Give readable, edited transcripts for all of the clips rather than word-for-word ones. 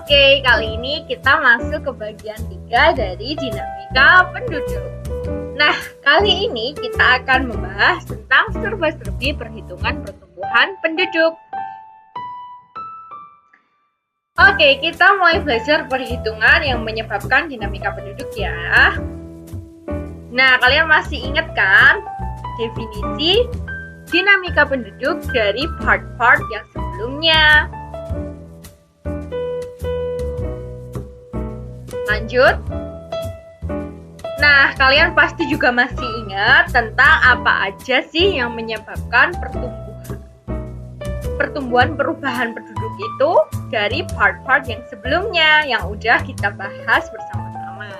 Oke, kali ini kita masuk ke bagian 3 dari dinamika penduduk. Nah, kali ini kita akan membahas tentang serba-serbi perhitungan pertumbuhan penduduk. Oke, kita mulai belajar perhitungan yang menyebabkan dinamika penduduk ya. Nah, kalian masih ingat kan definisi dinamika penduduk dari part-part yang sebelumnya? Lanjut. Nah, kalian pasti juga masih ingat tentang apa aja sih yang menyebabkan pertumbuhan perubahan penduduk itu dari part-part yang sebelumnya yang udah kita bahas bersama-sama.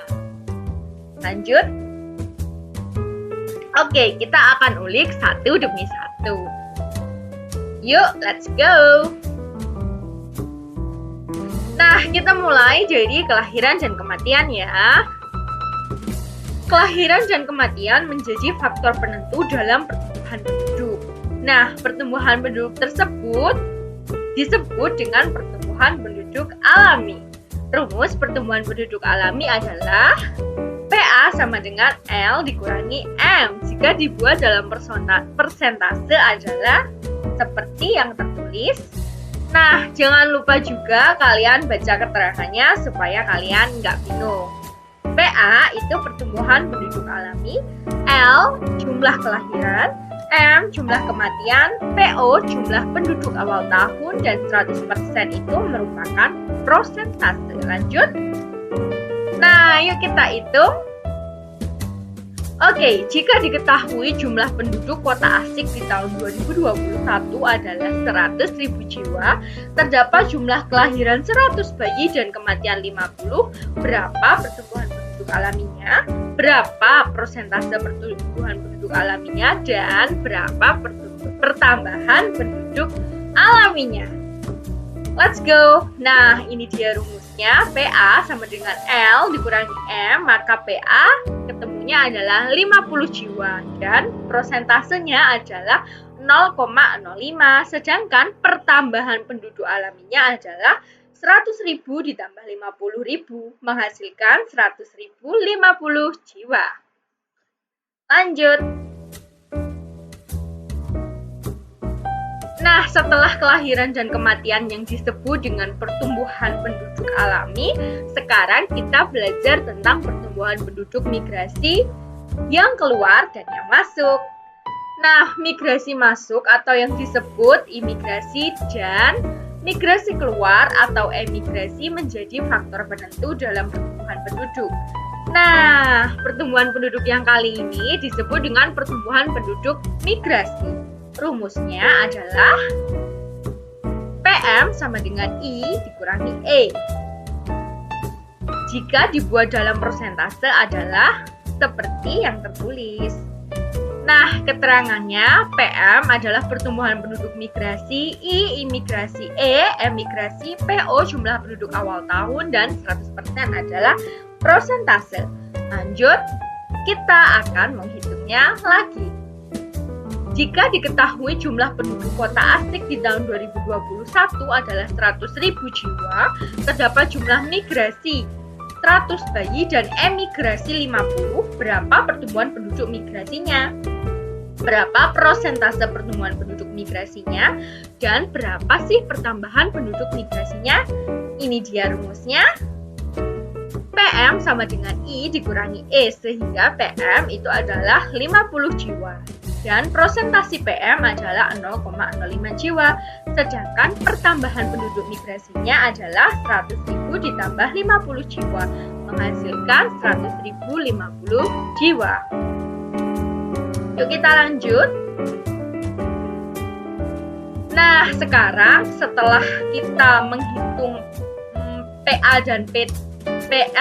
Lanjut. Oke, kita akan ulik satu demi satu. Yuk, let's go! Nah, kita mulai dari kelahiran dan kematian ya. Kelahiran dan kematian menjadi faktor penentu dalam pertumbuhan penduduk. Nah, pertumbuhan penduduk tersebut disebut dengan pertumbuhan penduduk alami. Rumus pertumbuhan penduduk alami adalah PA sama dengan L dikurangi M. Jika dibuat dalam persentase adalah seperti yang tertulis. Nah, jangan lupa juga kalian baca keterangannya supaya kalian nggak bingung. PA itu pertumbuhan penduduk alami, L jumlah kelahiran, M jumlah kematian, PO jumlah penduduk awal tahun, dan 100% itu merupakan prosentase. Lanjut. Nah, yuk kita hitung. Oke, jika diketahui jumlah penduduk kota asik di tahun 2021 adalah 100.000 jiwa, terdapat jumlah kelahiran 100 bayi dan kematian 50, berapa pertumbuhan penduduk alaminya, berapa persentase pertumbuhan penduduk alaminya, dan berapa pertambahan penduduk alaminya. Let's go. Nah, ini dia rumusnya. PA sama dengan L dikurangi M, maka PA ketemunya adalah 50 jiwa dan prosentasenya adalah 0,05. Sedangkan pertambahan penduduk alaminya adalah 100.000 ditambah 50.000 menghasilkan 100.050 jiwa. Lanjut. Nah, setelah kelahiran dan kematian yang disebut dengan pertumbuhan penduduk alami, sekarang kita belajar tentang pertumbuhan penduduk migrasi yang keluar dan yang masuk. Nah, migrasi masuk atau yang disebut imigrasi dan migrasi keluar atau emigrasi menjadi faktor penentu dalam pertumbuhan penduduk. Nah, pertumbuhan penduduk yang kali ini disebut dengan pertumbuhan penduduk migrasi. Rumusnya adalah PM sama dengan I dikurangi E. Jika dibuat dalam persentase adalah seperti yang tertulis. Nah, keterangannya PM adalah pertumbuhan penduduk migrasi, I imigrasi, E emigrasi, PO jumlah penduduk awal tahun, dan 100% adalah prosentase. Lanjut, kita akan menghitungnya lagi. Jika diketahui jumlah penduduk kota asik di tahun 2021 adalah 100.000 jiwa, terdapat jumlah migrasi 100 bayi dan emigrasi 50, berapa pertumbuhan penduduk migrasinya? Berapa persentase pertumbuhan penduduk migrasinya? Dan berapa sih pertambahan penduduk migrasinya? Ini dia rumusnya. PM sama dengan I dikurangi E, sehingga PM itu adalah 50 jiwa. Dan prosentasi PM adalah 0,05 jiwa, sedangkan pertambahan penduduk migrasinya adalah 100.000 ditambah 50 jiwa, menghasilkan 100.050 jiwa. Yuk kita lanjut. Nah, sekarang setelah kita menghitung PA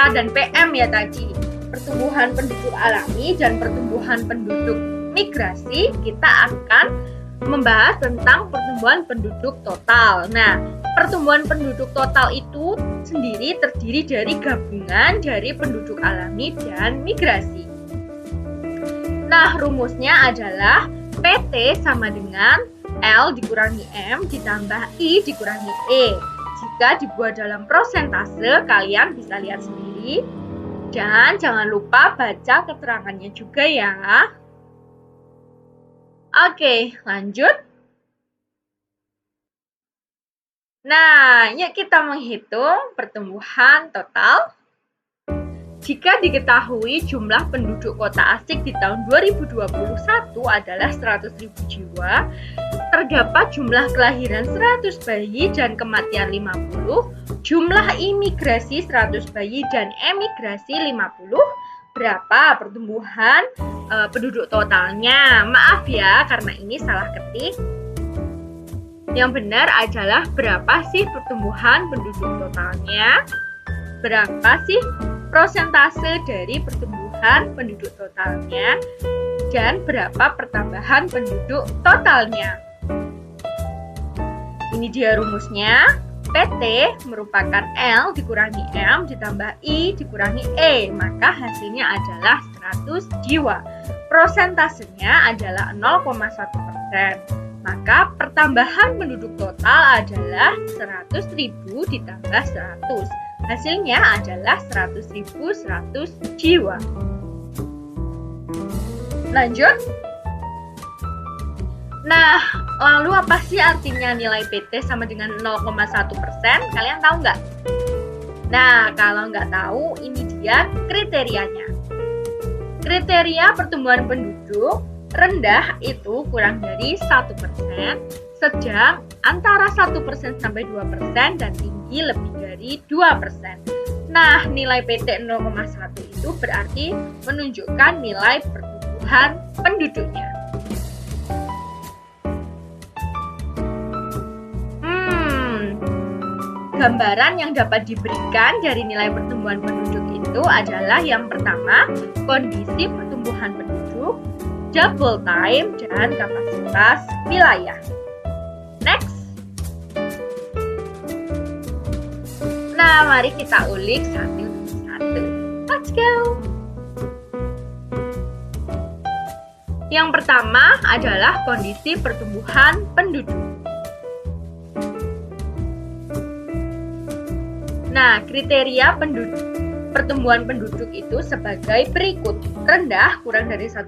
dan PM ya tadi, pertumbuhan penduduk alami dan pertumbuhan penduduk migrasi, kita akan membahas tentang pertumbuhan penduduk total. Nah, pertumbuhan penduduk total itu sendiri terdiri dari gabungan dari penduduk alami dan migrasi. Nah, rumusnya adalah PT sama dengan L dikurangi M ditambah I dikurangi E. jika dibuat dalam persentase, kalian bisa lihat sendiri. Dan jangan lupa baca keterangannya juga ya. Oke, lanjut. Nah, yuk kita menghitung pertumbuhan total. Jika diketahui jumlah penduduk kota asik di tahun 2021 adalah 100.000 jiwa, terdapat jumlah kelahiran 100 bayi dan kematian 50, jumlah imigrasi 100 bayi dan emigrasi 50, berapa pertumbuhan penduduk totalnya? Maaf ya, karena ini salah ketik. Yang benar adalah berapa sih pertumbuhan penduduk totalnya? Berapa sih persentase dari pertumbuhan penduduk totalnya? Dan berapa pertambahan penduduk totalnya? Ini dia rumusnya. PT merupakan L dikurangi M ditambah I dikurangi E, maka hasilnya adalah 100 jiwa. Prosentasenya adalah 0,1%. Maka pertambahan penduduk total adalah 100.000 ditambah 100. Hasilnya adalah 100.100 jiwa. Lanjut. Nah, lalu apa sih artinya nilai PT sama dengan 0,1%? Kalian tahu nggak? Nah, kalau nggak tahu, ini dia kriterianya. Kriteria pertumbuhan penduduk rendah itu kurang dari 1%, sedang antara 1% sampai 2%, dan tinggi lebih dari 2%. Nah, nilai PT 0,1 itu berarti menunjukkan nilai pertumbuhan penduduknya. Gambaran yang dapat diberikan dari nilai pertumbuhan penduduk itu adalah yang pertama, kondisi pertumbuhan penduduk, double time, dan kapasitas wilayah. Next. Nah, mari kita ulik satu demi satu. Let's go. Yang pertama adalah kondisi pertumbuhan penduduk. Nah, kriteria pertumbuhan penduduk itu sebagai berikut. Rendah kurang dari 1%,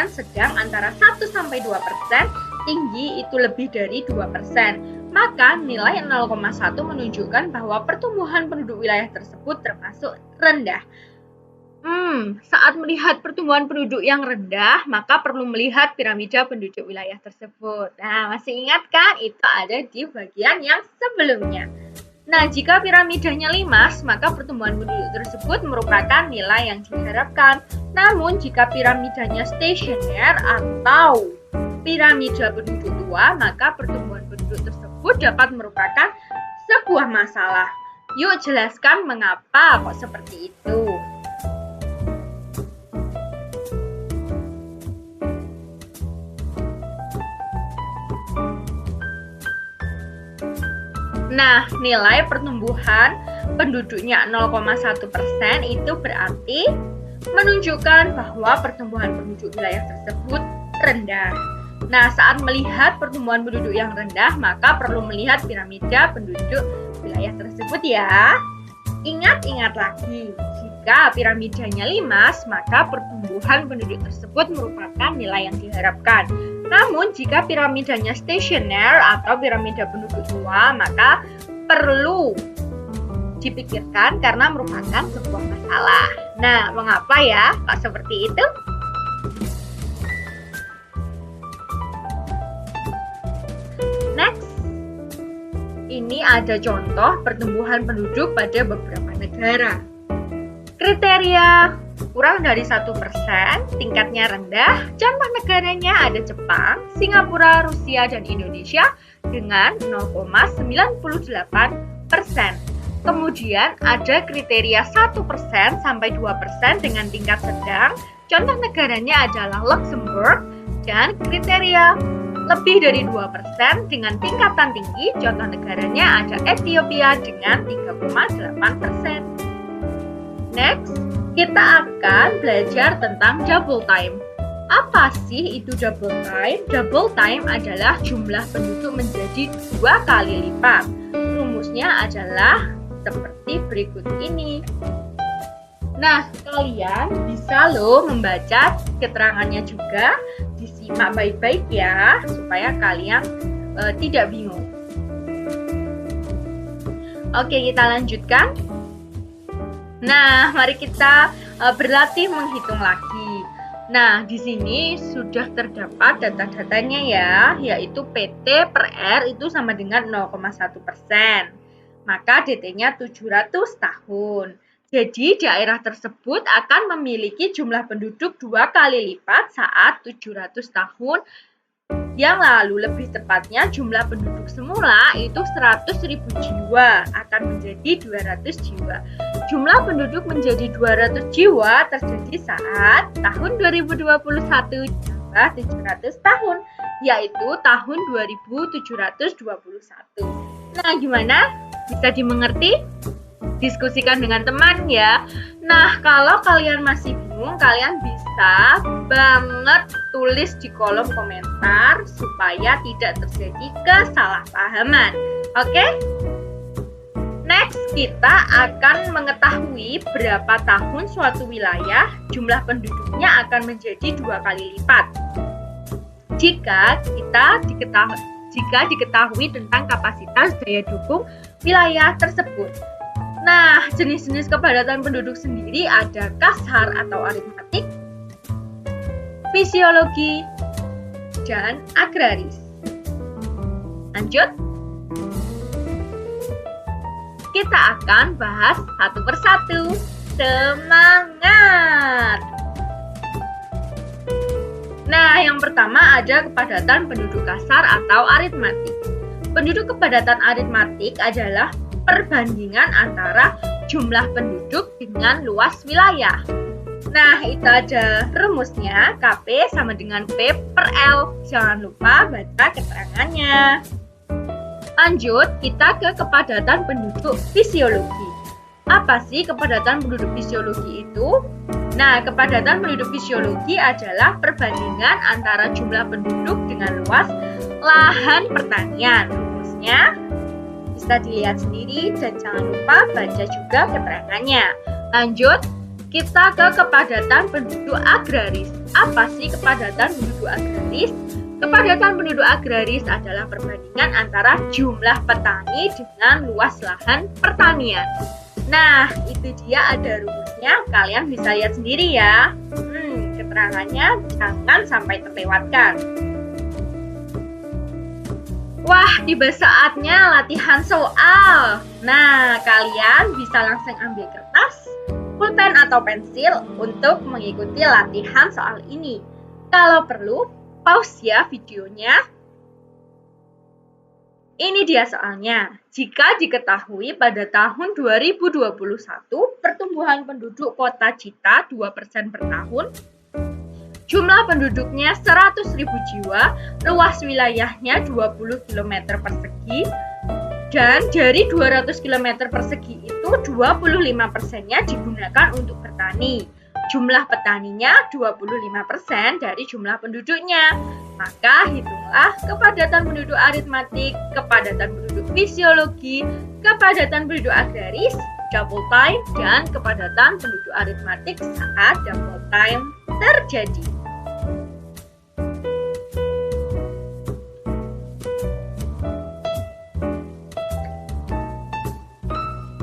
sedang antara 1 sampai 2%, tinggi itu lebih dari 2%. Maka nilai 0,1 menunjukkan bahwa pertumbuhan penduduk wilayah tersebut termasuk rendah. Saat melihat pertumbuhan penduduk yang rendah, maka perlu melihat piramida penduduk wilayah tersebut. Nah, masih ingat kan? Itu ada di bagian yang sebelumnya. Nah, jika piramidanya limas, maka pertumbuhan penduduk tersebut merupakan nilai yang diharapkan. Namun, jika piramidanya stasioner atau piramida penduduk tua, maka pertumbuhan penduduk tersebut dapat merupakan sebuah masalah. Yuk jelaskan mengapa kok seperti itu. Nah, nilai pertumbuhan penduduknya 0,1% itu berarti menunjukkan bahwa pertumbuhan penduduk wilayah tersebut rendah. Nah, saat melihat pertumbuhan penduduk yang rendah, maka perlu melihat piramida penduduk wilayah tersebut ya. Ingat-ingat lagi, jika piramidanya limas, maka pertumbuhan penduduk tersebut merupakan nilai yang diharapkan. Namun, jika piramidanya stasioner atau piramida penduduk tua, maka perlu dipikirkan karena merupakan sebuah masalah. Nah, mengapa ya kok seperti itu? Next. Ini ada contoh pertumbuhan penduduk pada beberapa negara. Kriteria kurang dari 1%, tingkatnya rendah. Contoh negaranya ada Jepang, Singapura, Rusia, dan Indonesia dengan 0,98%. Kemudian ada kriteria 1% sampai 2% dengan tingkat sedang. Contoh negaranya adalah Luxembourg, dan kriteria lebih dari 2% dengan tingkatan tinggi. Contoh negaranya ada Ethiopia dengan 3,8%. Next, kita akan belajar tentang double time. Apa sih itu double time? Double time adalah jumlah penduduk menjadi 2 kali lipat. rumusnya adalah seperti berikut ini. Nah, kalian bisa loh membaca keterangannya juga, disimak baik-baik ya, supaya kalian tidak bingung. Oke, kita lanjutkan. Nah, mari kita berlatih menghitung lagi. Nah, di sini sudah terdapat data-datanya ya, yaitu PT per R itu sama dengan 0,1%. Maka DT-nya 700 tahun. Jadi, daerah tersebut akan memiliki jumlah penduduk 2 kali lipat saat 700 tahun yang lalu. Lebih tepatnya, jumlah penduduk semula itu 100.000 jiwa akan menjadi 200 jiwa. Jumlah penduduk menjadi 200 jiwa terjadi saat tahun 2021 ditambah 700 tahun, yaitu tahun 2721. Nah, gimana? Bisa dimengerti? Diskusikan dengan teman ya. Nah, kalau kalian masih bingung, kalian bisa banget tulis di kolom komentar supaya tidak terjadi kesalahpahaman. Oke? Next, kita akan mengetahui berapa tahun suatu wilayah jumlah penduduknya akan menjadi 2 kali lipat. Jika diketahui tentang kapasitas daya dukung wilayah tersebut. Nah, jenis-jenis kepadatan penduduk sendiri ada kasar atau aritmatik, fisiologi, dan agraris. Lanjut. Kita akan bahas satu persatu. Semangat! Nah, yang pertama ada kepadatan penduduk kasar atau aritmatik. Penduduk kepadatan aritmatik adalah perbandingan antara jumlah penduduk dengan luas wilayah. Nah, itu ada rumusnya, KP sama dengan P per L. Jangan lupa baca keterangannya. Lanjut, kita ke kepadatan penduduk fisiologi. Apa sih kepadatan penduduk fisiologi itu? Nah, kepadatan penduduk fisiologi adalah perbandingan antara jumlah penduduk dengan luas lahan pertanian. Rumusnya bisa dilihat sendiri dan jangan lupa baca juga keterangannya. Lanjut, kita ke kepadatan penduduk agraris. Apa sih kepadatan penduduk agraris? Kepadatan penduduk agraris adalah perbandingan antara jumlah petani dengan luas lahan pertanian. Nah, itu dia ada rumusnya, kalian bisa lihat sendiri ya. Keterangannya jangan sampai terlewatkan. Wah, tiba saatnya latihan soal. Nah, kalian bisa langsung ambil kertas, pulpen atau pensil untuk mengikuti latihan soal ini. Kalau perlu, pause ya videonya. Ini dia soalnya. Jika diketahui pada tahun 2021 pertumbuhan penduduk kota Cita 2% per tahun, jumlah penduduknya 100.000 jiwa, luas wilayahnya 20 km persegi, dan dari 200 km persegi itu 25%-nya digunakan untuk bertani. Jumlah petaninya 25% dari jumlah penduduknya. Maka hitunglah kepadatan penduduk aritmatik, kepadatan penduduk fisiologi, kepadatan penduduk agraris, double time, dan kepadatan penduduk aritmatik saat double time terjadi.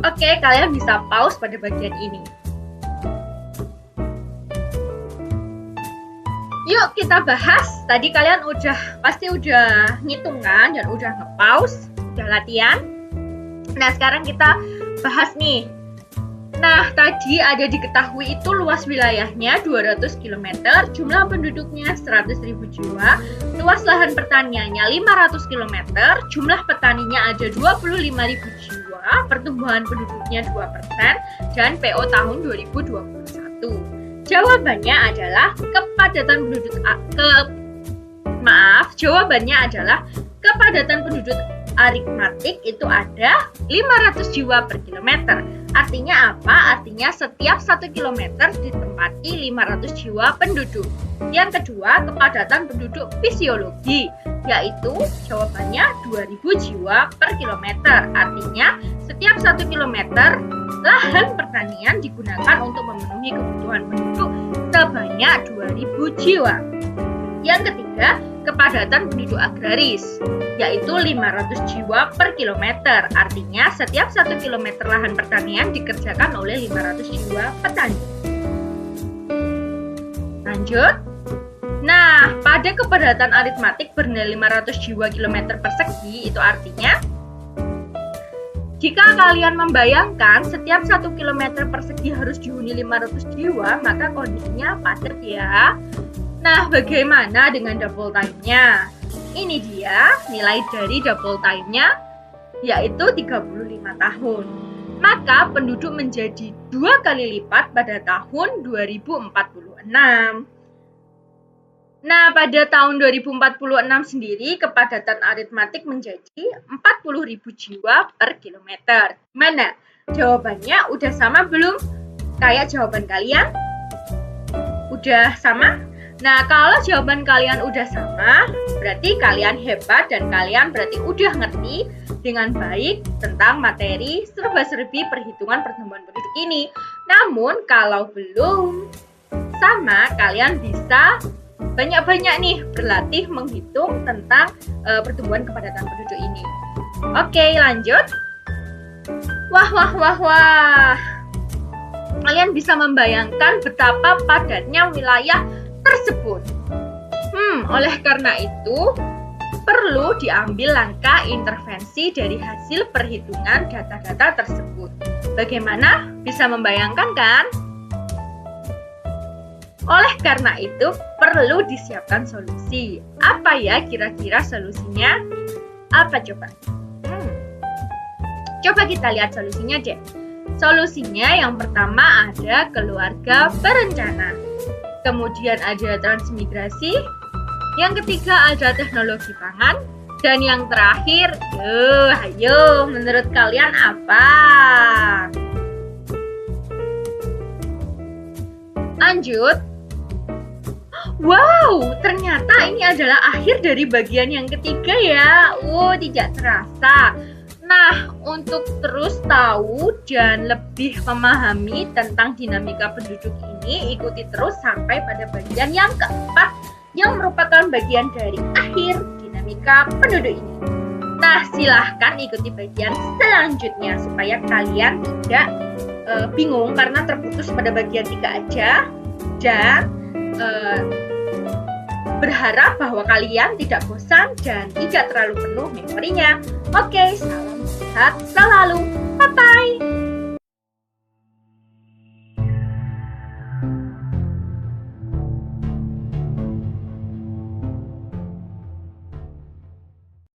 Oke, kalian bisa pause pada bagian ini. Yuk kita bahas. Tadi kalian pasti udah ngitungan dan udah nge-pause, udah latihan. Nah, sekarang kita bahas nih. Nah, tadi ada diketahui itu luas wilayahnya 200 km, jumlah penduduknya 100.000 jiwa, luas lahan pertaniannya 500 km, jumlah petaninya ada 25.000 jiwa, pertumbuhan penduduknya 2%, dan PO tahun 2021. Jawabannya adalah kepadatan penduduk aritmatik itu ada 500 jiwa per kilometer. Artinya apa? Artinya setiap 1 kilometer ditempati 500 jiwa penduduk. Yang kedua, kepadatan penduduk fisiologi. Yaitu jawabannya 2000 jiwa per kilometer. Artinya setiap 1 kilometer lahan pertanian digunakan untuk memenuhi kebutuhan penduduk sebanyak 2000 jiwa. Yang ketiga, kepadatan penduduk agraris, yaitu 500 jiwa per kilometer. Artinya setiap 1 kilometer lahan pertanian dikerjakan oleh 500 jiwa petani. Lanjut. Nah, pada kepadatan aritmatik bernilai 500 jiwa kilometer persegi, itu artinya jika kalian membayangkan setiap 1 kilometer persegi harus dihuni 500 jiwa, maka kondisinya padat ya. Nah, bagaimana dengan double time-nya? Ini dia nilai dari double time-nya, yaitu 35 tahun. Maka penduduk menjadi 2 kali lipat pada tahun 2046. Nah, pada tahun 2046 sendiri kepadatan aritmatik menjadi 40.000 jiwa per kilometer. Mana? Jawabannya udah sama belum? Kayak jawaban kalian? Udah sama? Nah, kalau jawaban kalian udah sama, berarti kalian hebat dan kalian berarti udah ngerti dengan baik tentang materi serba-serbi perhitungan pertumbuhan penduduk ini. Namun, kalau belum sama, kalian bisa banyak-banyak nih berlatih menghitung tentang pertumbuhan kepadatan penduduk ini. Oke, lanjut. Wah. Kalian bisa membayangkan betapa padatnya wilayah tersebut. Oleh karena itu, perlu diambil langkah intervensi dari hasil perhitungan data-data tersebut. Bagaimana? Bisa membayangkan kan? Oleh karena itu, perlu disiapkan solusi. Apa ya kira-kira solusinya? Apa coba? Coba kita lihat solusinya deh. Solusinya yang pertama ada keluarga berencana. Kemudian ada transmigrasi. Yang ketiga ada teknologi pangan. Dan yang terakhir, ayo menurut kalian apa? Lanjut. Wow, ternyata ini adalah akhir dari bagian yang ketiga ya. Tidak terasa. Nah, untuk terus tahu dan lebih memahami tentang dinamika penduduk ini, ikuti terus sampai pada bagian yang keempat yang merupakan bagian dari akhir dinamika penduduk ini. Nah, silahkan ikuti bagian selanjutnya supaya kalian tidak bingung karena terputus pada bagian 3 aja. Dan berharap bahwa kalian tidak bosan dan tidak terlalu penuh memorinya. Oke, salam sehat selalu. Bye-bye.